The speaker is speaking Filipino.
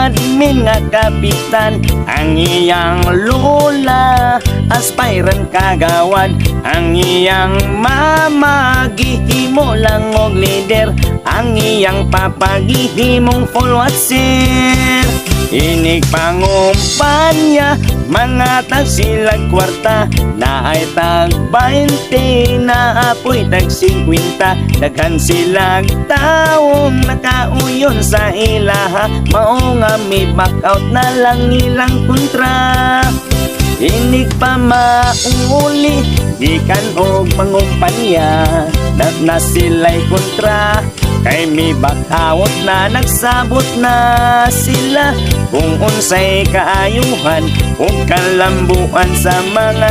admin nga kapitan. Ang iyang lola aspirant kagawad. Ang iyang mama gihimo lang og leader. Ang iyang papa gihimong follower. Inig pangumpanya, mga tag silag kwarta. Naay tag 20, naapoy tag 50. Daghan silag taong nakauyon sa ilaha. Mao nga may back out na lang ilang kontra. Inig pa mauli, gikan og mangumpanya. Na sila'y kontra, kay may back-out na nagsabot na sila. Kung unsay kaayuhan o kalambuan sa mga